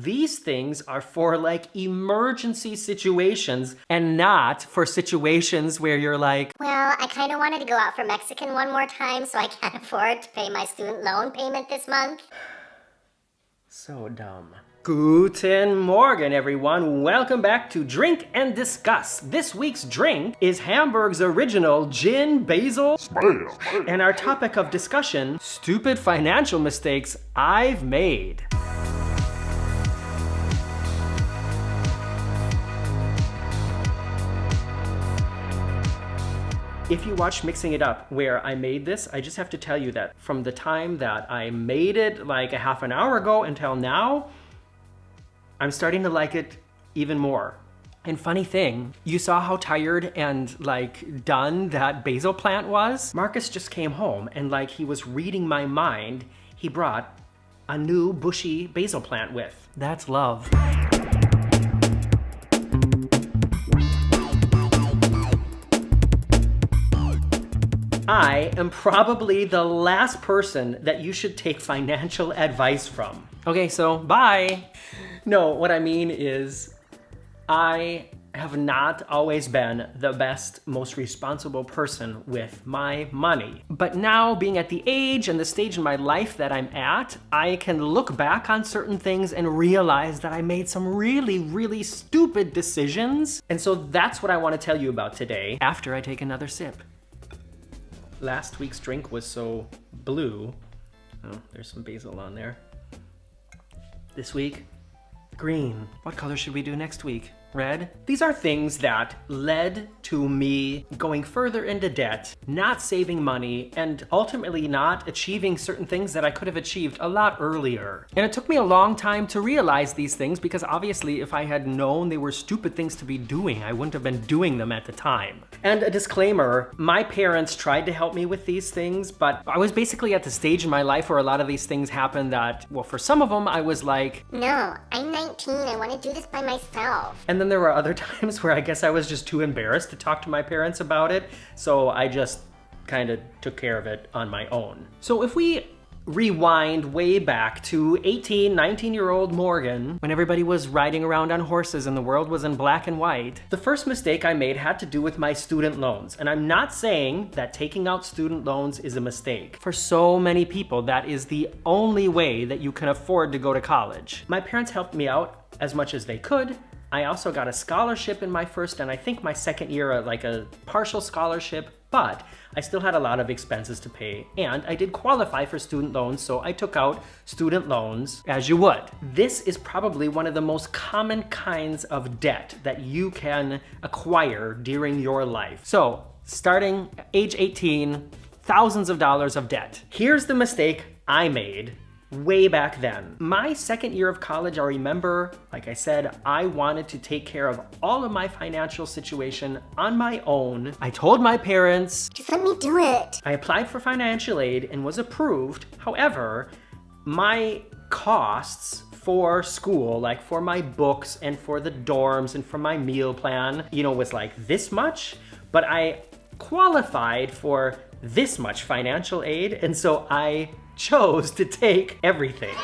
These things are for like emergency situations and not for situations where you're like, well, I kind of wanted to go out for Mexican one more time, so I can't afford to pay my student loan payment this month. so dumb. Guten Morgen, everyone. Welcome back to Drink and Discuss. This week's drink is Hamburg's original gin basil. And our topic of discussion, stupid financial mistakes I've made. If you watch Mixing It Up, where I made this, I just have to tell you that from the time that I made it like a half an hour ago until now, I'm starting to like it even more. And funny thing, you saw how tired and like done that basil plant was? Marcus just came home and like he was reading my mind, he brought a new bushy basil plant with. That's love. I am probably the last person that you should take financial advice from. Okay, so bye. No, what I mean is I have not always been the best, most responsible person with my money. But now, being at the age and the stage in my life that I'm at, I can look back on certain things and realize that I made some really, really stupid decisions. And so that's what I want to tell you about today after I take another sip. Last week's drink was so blue. Oh, there's some basil on there. This week, green. What color should we do next week? Red? These are things that led to me going further into debt, not saving money, and ultimately not achieving certain things that I could have achieved a lot earlier. And it took me a long time to realize these things because obviously if I had known they were stupid things to be doing, I wouldn't have been doing them at the time. And a disclaimer, my parents tried to help me with these things, but I was basically at the stage in my life where a lot of these things happened that, well, for some of them, I was like, no, I'm 19, I want to do this by myself. And then there were other times where I guess I was just too embarrassed to talk to my parents about it, so I just kind of took care of it on my own. So if we rewind way back to 19-year-old Morgan, when everybody was riding around on horses and the world was in black and white, the first mistake I made had to do with my student loans. And I'm not saying that taking out student loans is a mistake. For so many people, that is the only way that you can afford to go to college. My parents helped me out as much as they could. I also got a scholarship in my first and I think my second year, like a partial scholarship, but I still had a lot of expenses to pay, and I did qualify for student loans, so I took out student loans as you would. This is probably one of the most common kinds of debt that you can acquire during your life. So, starting age 18, thousands of dollars of debt. Here's the mistake I made way back then. My second year of college, I remember, like I said, I wanted to take care of all of my financial situation on my own. I told my parents, just let me do it. I applied for financial aid and was approved. However, my costs for school, like for my books and for the dorms and for my meal plan, was like this much, but I qualified for this much financial aid, and so I chose to take everything.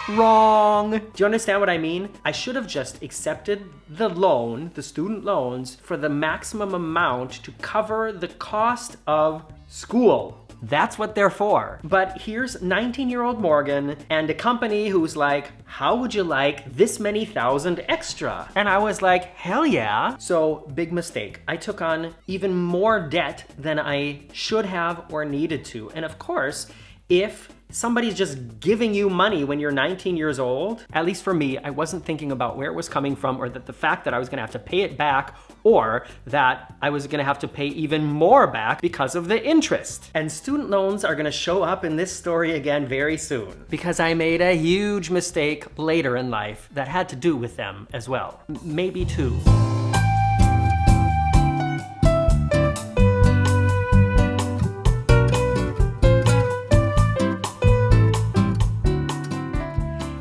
Wrong. Do you understand what I mean? I should have just accepted the loan, the student loans, for the maximum amount to cover the cost of school. That's what they're for. But here's 19-year-old Morgan and a company who's like, how would you like this many thousand extra? And I was like, hell yeah. So big mistake. I took on even more debt than I should have or needed to. And of course, if somebody's just giving you money when you're 19 years old, at least for me, I wasn't thinking about where it was coming from or that the fact that I was gonna have to pay it back or that I was gonna have to pay even more back because of the interest. And student loans are gonna show up in this story again very soon because I made a huge mistake later in life that had to do with them as well. Maybe two.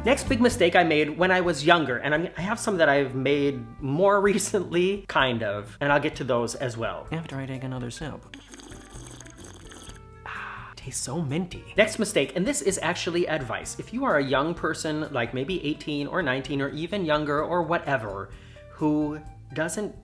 Next big mistake I made when I was younger, and I have some that I've made more recently, kind of, and I'll get to those as well. After I take another sip. tastes so minty. Next mistake, and this is actually advice. If you are a young person, like maybe 18 or 19 or even younger or whatever, who doesn't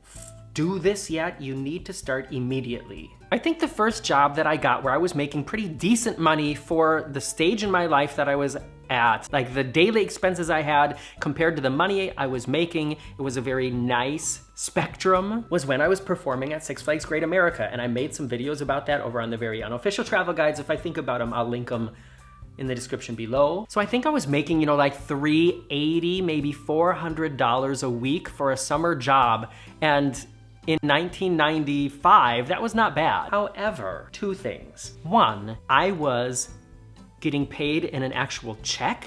do this yet, you need to start immediately. I think the first job that I got where I was making pretty decent money for the stage in my life that I was at, like the daily expenses I had compared to the money I was making, it was a very nice spectrum, was when I was performing at Six Flags Great America. And I made some videos about that over on the very unofficial travel guides. If I think about them, I'll link them in the description below. So I think I was making, like $380, maybe $400 a week for a summer job. And in 1995, that was not bad. However, two things. One, I was getting paid in an actual check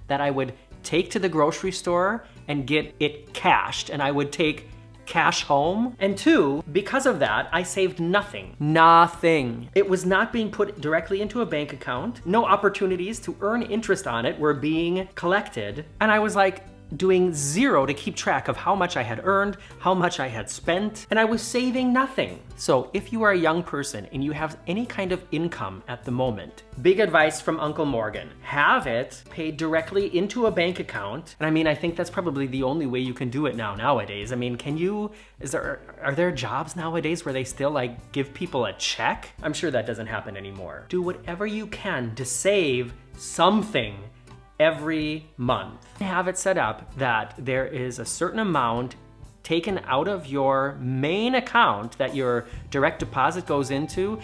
that I would take to the grocery store and get it cashed, and I would take cash home. And two, because of that, I saved nothing. Nothing. It was not being put directly into a bank account. No opportunities to earn interest on it were being collected. And I was like, doing zero to keep track of how much I had earned, how much I had spent, and I was saving nothing. So if you are a young person and you have any kind of income at the moment, big advice from Uncle Morgan, have it paid directly into a bank account. And I mean, I think that's probably the only way you can do it nowadays. I mean, are there jobs nowadays where they still like give people a check? I'm sure that doesn't happen anymore. Do whatever you can to save something every month. Have it set up that there is a certain amount taken out of your main account that your direct deposit goes into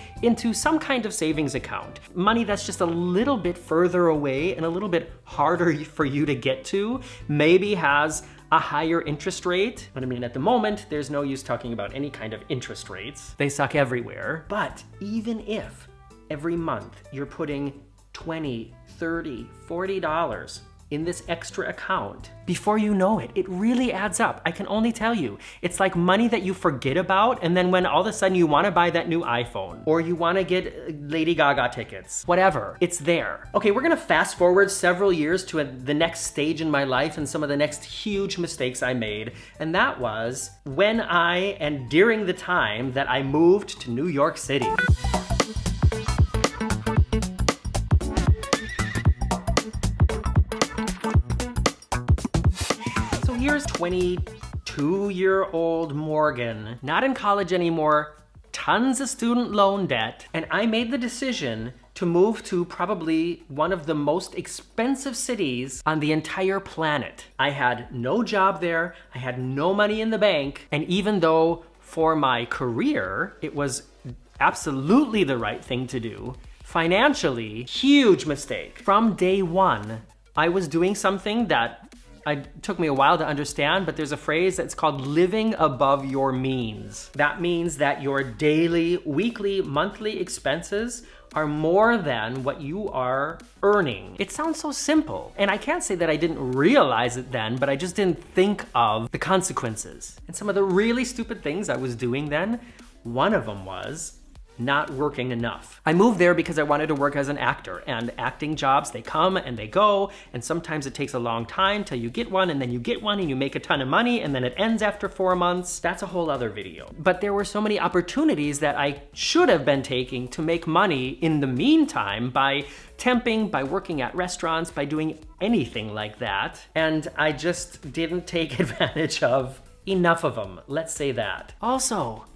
some kind of savings account. Money that's just a little bit further away and a little bit harder for you to get to, maybe has a higher interest rate. But I mean, at the moment, there's no use talking about any kind of interest rates. They suck everywhere. But even if every month you're putting $20, $30, $40 in this extra account, before you know it, it really adds up. I can only tell you, it's like money that you forget about, and then when all of a sudden you want to buy that new iPhone, or you want to get Lady Gaga tickets, whatever, it's there. Okay, we're gonna fast forward several years to the next stage in my life and some of the next huge mistakes I made, and that was when and during the time that I moved to New York City. Here's 22-year-old Morgan, not in college anymore, tons of student loan debt, and I made the decision to move to probably one of the most expensive cities on the entire planet. I had no job there, I had no money in the bank, and even though for my career it was absolutely the right thing to do, financially, huge mistake. From day one, I was doing something that it took me a while to understand, but there's a phrase that's called living above your means. That means that your daily, weekly, monthly expenses are more than what you are earning. It sounds so simple, and I can't say that I didn't realize it then, but I just didn't think of the consequences. And some of the really stupid things I was doing then, one of them was not working enough. I moved there because I wanted to work as an actor, and acting jobs, they come and they go, and sometimes it takes a long time till you get one, and then you get one and you make a ton of money, and then it ends after 4 months. That's a whole other video. But there were so many opportunities that I should have been taking to make money in the meantime by temping, by working at restaurants, by doing anything like that. And I just didn't take advantage of enough of them, let's say that. Also,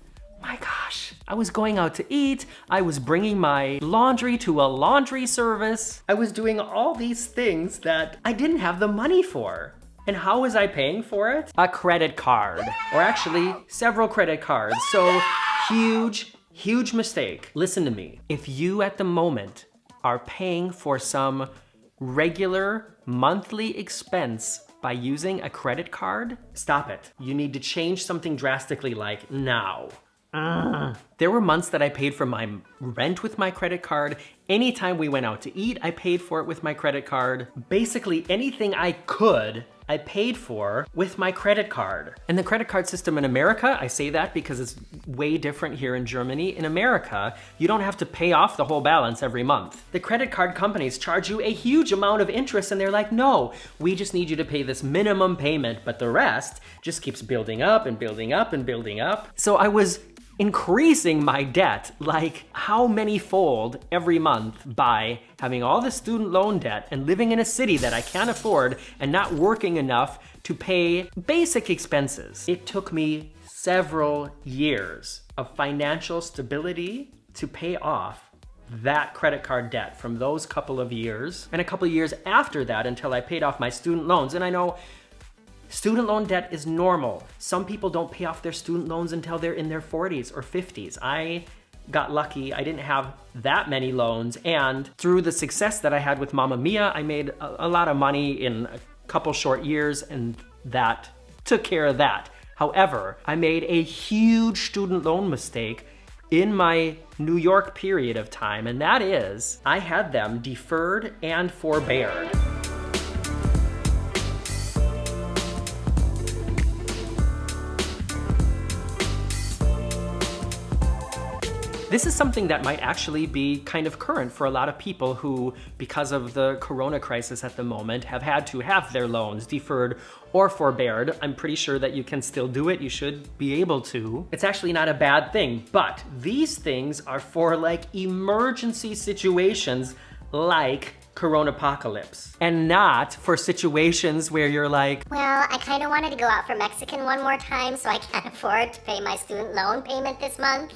my gosh, I was going out to eat, I was bringing my laundry to a laundry service, I was doing all these things that I didn't have the money for. And how was I paying for it? A credit card, or actually several credit cards. So huge mistake. Listen to me. If you at the moment are paying for some regular monthly expense by using a credit card, stop it. You need to change something drastically like now. There were months that I paid for my rent with my credit card. Anytime we went out to eat, I paid for it with my credit card. Basically anything I could, I paid for with my credit card. And the credit card system in America, I say that because it's way different here in Germany. In America, you don't have to pay off the whole balance every month. The credit card companies charge you a huge amount of interest, and they're like, no, we just need you to pay this minimum payment, but the rest just keeps building up and building up and building up. So I was increasing my debt like how many fold every month by having all the student loan debt and living in a city that I can't afford and not working enough to pay basic expenses. It took me several years of financial stability to pay off that credit card debt from those couple of years, and a couple of years after that until I paid off my student loans. And I know student loan debt is normal. Some people don't pay off their student loans until they're in their 40s or 50s. I got lucky. I didn't have that many loans, and through the success that I had with Mamma Mia, I made a lot of money in a couple short years, and that took care of that. However, I made a huge student loan mistake in my New York period of time, and that is I had them deferred and forbeared. This is something that might actually be kind of current for a lot of people who, because of the corona crisis at the moment, have had to have their loans deferred or forbeared. I'm pretty sure that you can still do it. You should be able to. It's actually not a bad thing, but these things are for like emergency situations like coronapocalypse, and not for situations where you're like, well, I kind of wanted to go out for Mexican one more time, so I can't afford to pay my student loan payment this month.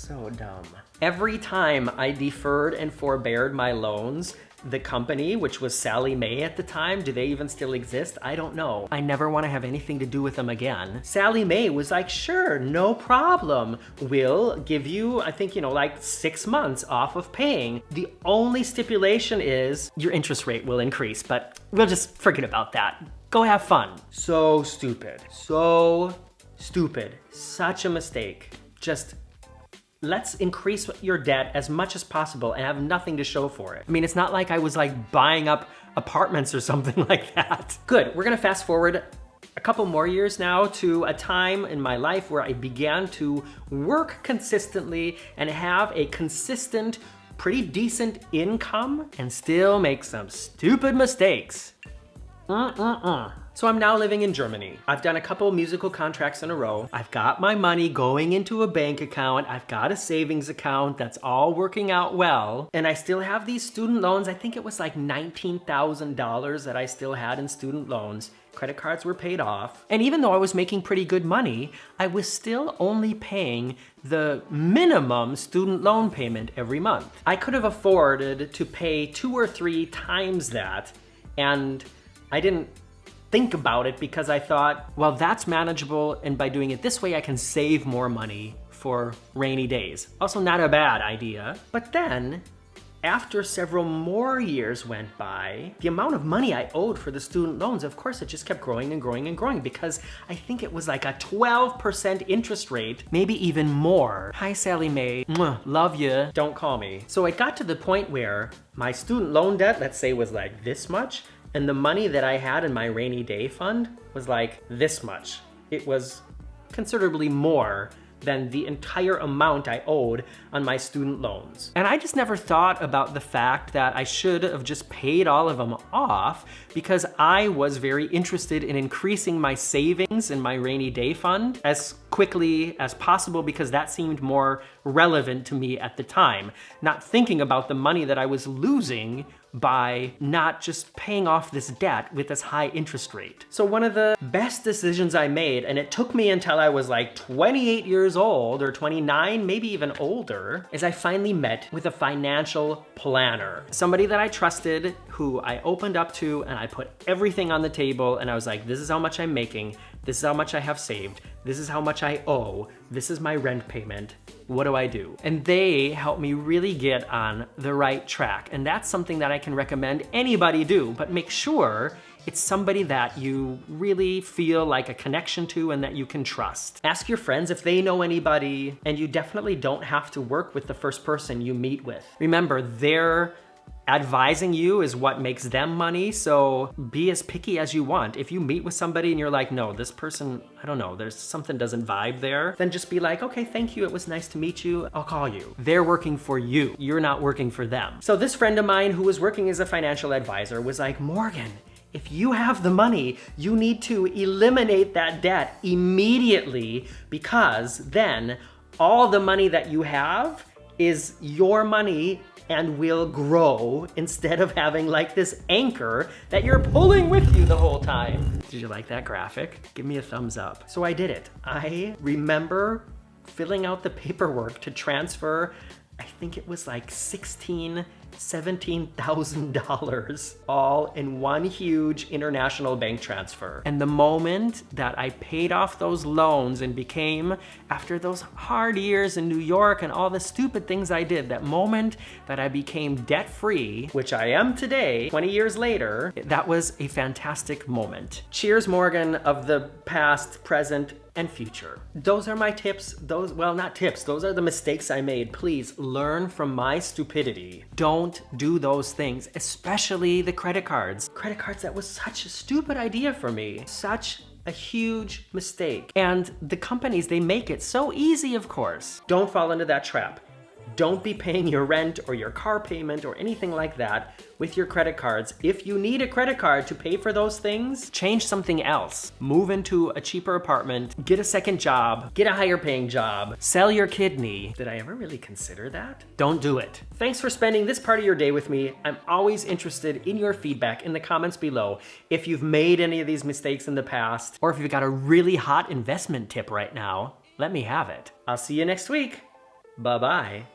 so dumb. Every time I deferred and forbeared my loans, the company, which was Sally Mae at the time, do they even still exist? I don't know. I never want to have anything to do with them again. Sally Mae was like, sure, no problem. We'll give you, I think, like 6 months off of paying. The only stipulation is your interest rate will increase, but we'll just forget about that. Go have fun. So stupid. So stupid. Such a mistake. Just let's increase your debt as much as possible and have nothing to show for it. I mean, it's not like I was like buying up apartments or something like that. Good, we're gonna fast forward a couple more years now to a time in my life where I began to work consistently and have a consistent, pretty decent income and still make some stupid mistakes. So I'm now living in Germany. I've done a couple musical contracts in a row. I've got my money going into a bank account. I've got a savings account that's all working out well. And I still have these student loans. I think it was like $19,000 that I still had in student loans. Credit cards were paid off. And even though I was making pretty good money, I was still only paying the minimum student loan payment every month. I could have afforded to pay 2 or 3 times that, and I didn't think about it because I thought, well, that's manageable, and by doing it this way, I can save more money for rainy days. Also not a bad idea. But then, after several more years went by, the amount of money I owed for the student loans, of course, it just kept growing and growing and growing because I think it was like a 12% interest rate, maybe even more. Hi, Sally Mae. Mwah, love you. Don't call me. So it got to the point where my student loan debt, let's say, was like this much, and the money that I had in my rainy day fund was like this much. It was considerably more than the entire amount I owed on my student loans. And I just never thought about the fact that I should have just paid all of them off because I was very interested in increasing my savings in my rainy day fund as quickly as possible because that seemed more relevant to me at the time, not thinking about the money that I was losing by not just paying off this debt with this high interest rate. So one of the best decisions I made, and it took me until I was like 28 years old or 29, maybe even older, is I finally met with a financial planner. Somebody that I trusted, who I opened up to, and I put everything on the table, and I was like, this is how much I'm making, this is how much I have saved, this is how much I owe, this is my rent payment, what do I do? And they helped me really get on the right track. And that's something that I can recommend anybody do, but make sure it's somebody that you really feel like a connection to and that you can trust. Ask your friends if they know anybody, and you definitely don't have to work with the first person you meet with. Remember, they're advising you is what makes them money, so be as picky as you want. If you meet with somebody and you're like, no, this person, I don't know, there's something doesn't vibe there, then just be like, okay, thank you, it was nice to meet you, I'll call you. They're working for you, you're not working for them. So this friend of mine who was working as a financial advisor was like, Morgan, If you have the money, you need to eliminate that debt immediately, because then all the money that you have is your money and will grow, instead of having like this anchor that you're pulling with you the whole time. Did you like that graphic? Give me a thumbs up. So I did it. I remember filling out the paperwork to transfer, I think it was like $17,000 all in one huge international bank transfer. And the moment that I paid off those loans and became, after those hard years in New York and all the stupid things I did, that moment that I became debt-free, which I am today, 20 years later, that was a fantastic moment. Cheers, Morgan of the past, present, and future. Those are my tips. Well, not tips, those are the mistakes I made. Please learn from my stupidity. Don't do those things, especially the credit cards. Credit cards, that was such a stupid idea for me. Such a huge mistake. And the companies, they make it so easy, of course. Don't fall into that trap. Don't be paying your rent or your car payment or anything like that with your credit cards. If you need a credit card to pay for those things, change something else. Move into a cheaper apartment, get a second job, get a higher paying job, sell your kidney. Did I ever really consider that? Don't do it. Thanks for spending this part of your day with me. I'm always interested in your feedback in the comments below. If you've made any of these mistakes in the past, or if you've got a really hot investment tip right now, let me have it. I'll see you next week. Bye-bye.